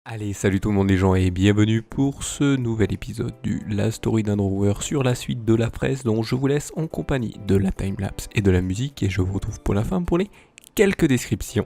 Allez, salut tout le monde les gens et bienvenue pour ce nouvel épisode du La Story d'un Drawer sur la suite de la presse dont je vous laisse en compagnie de la timelapse et de la musique et je vous retrouve pour la fin pour les quelques descriptions.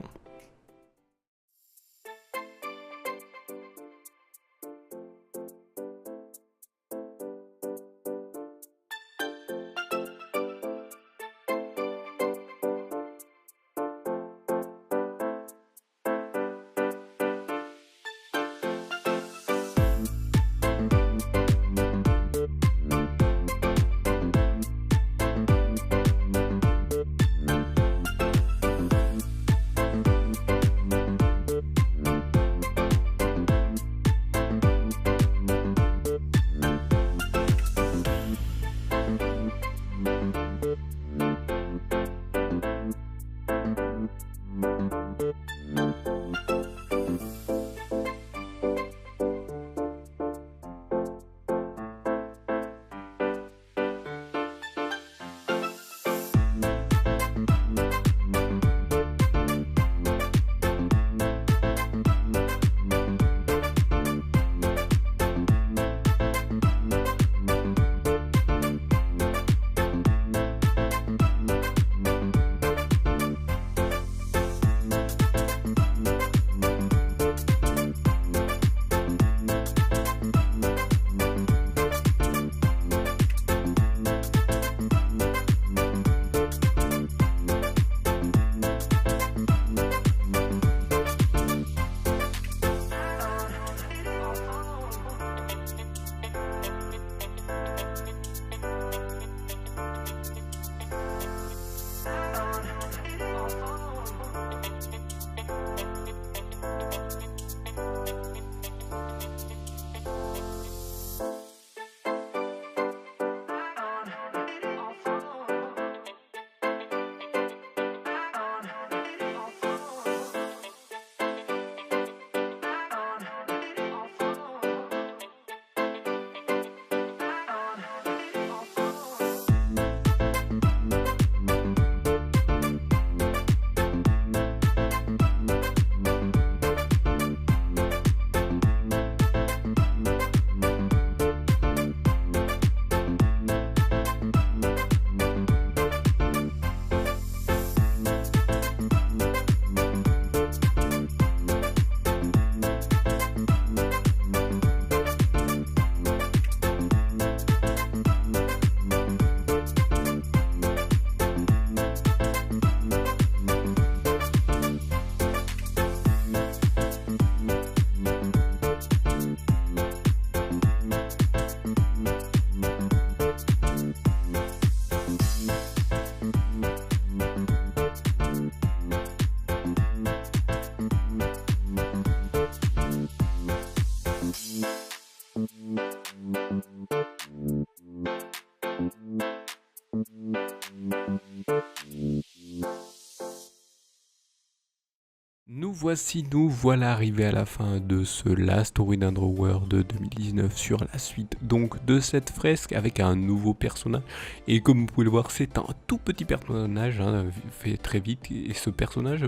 Nous voilà arrivés à la fin de ce La Story d'un Drawer de 2019 sur la suite donc de cette fresque avec un nouveau personnage et comme vous pouvez le voir c'est un tout petit personnage fait très vite et ce personnage,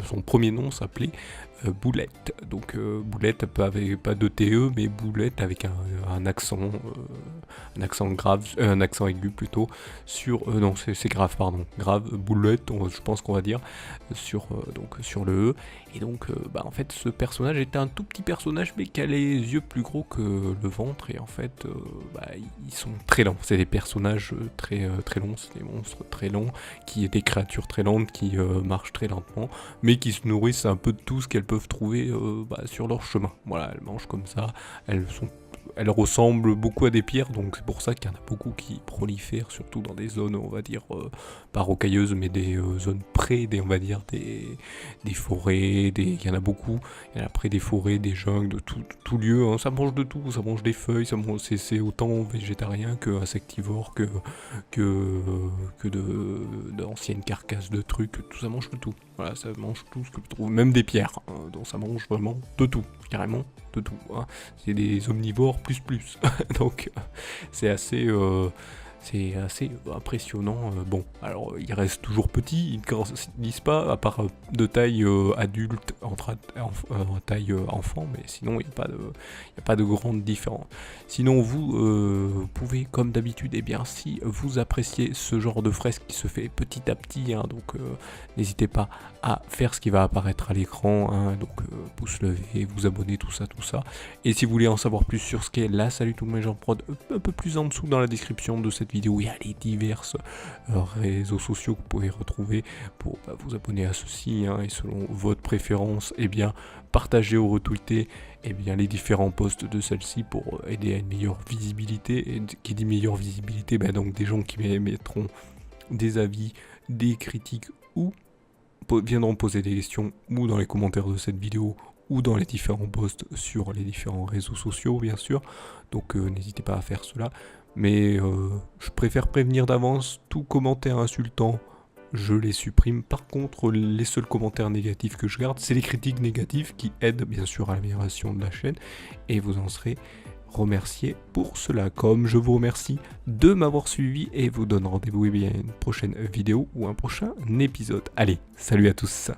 son premier nom s'appelait Boulette, donc Boulette avec pas de TE mais Boulette avec un accent grave, un accent aigu plutôt sur, non c'est grave pardon, grave Boulette je pense qu'on va dire sur, donc sur le E. Et donc, en fait, ce personnage était un tout petit personnage, mais qui a les yeux plus gros que le ventre. Et en fait, ils sont très lents. C'est des personnages très longs, c'est des monstres très longs, des créatures très lentes qui marchent très lentement, mais qui se nourrissent un peu de tout ce qu'elles peuvent trouver sur leur chemin. Voilà, elles mangent comme ça. Elles ressemblent beaucoup à des pierres, donc c'est pour ça qu'il y en a beaucoup qui prolifèrent, surtout dans des zones, on va dire, pas rocailleuses, mais des zones près on va dire, des forêts, il y en a beaucoup, il y en a près des forêts, des jungles, de tout lieu, hein. Ça mange de tout, ça mange des feuilles, c'est autant végétarien que insectivore, que d'anciennes carcasses de trucs, tout ça mange de tout. Voilà, ça mange tout ce que tu trouves, même des pierres, hein, donc ça mange vraiment de tout, carrément de tout. Hein. C'est des omnivores plus. Donc c'est assez C'est assez impressionnant. Bon, alors il reste toujours petit, il ne grandissent pas, à part de taille adulte, taille enfant, mais sinon il n'y a pas de grande différence. Sinon vous pouvez, comme d'habitude, eh bien si vous appréciez ce genre de fresque qui se fait petit à petit, hein, donc n'hésitez pas à faire ce qui va apparaître à l'écran, hein, donc pouce levé, vous abonner, tout ça. Et si vous voulez en savoir plus sur ce qu'est la Salut tout le monde, j'en prod un peu plus en dessous dans la description de cette vidéo, il y a les diverses réseaux sociaux que vous pouvez retrouver pour vous abonner à ceux-ci, hein, et selon votre préférence, eh bien partager ou retweeter les différents posts de celle-ci pour aider à une meilleure visibilité. Et qui dit meilleure visibilité, donc des gens qui mettront des avis, des critiques ou viendront poser des questions ou dans les commentaires de cette vidéo ou dans les différents posts sur les différents réseaux sociaux, bien sûr. Donc n'hésitez pas à faire cela. Mais je préfère prévenir d'avance, tout commentaire insultant, je les supprime. Par contre, les seuls commentaires négatifs que je garde, c'est les critiques négatives qui aident bien sûr à l'amélioration de la chaîne. Et vous en serez remercié pour cela. Comme je vous remercie de m'avoir suivi et vous donne rendez-vous à une prochaine vidéo ou un prochain épisode. Allez, salut à tous.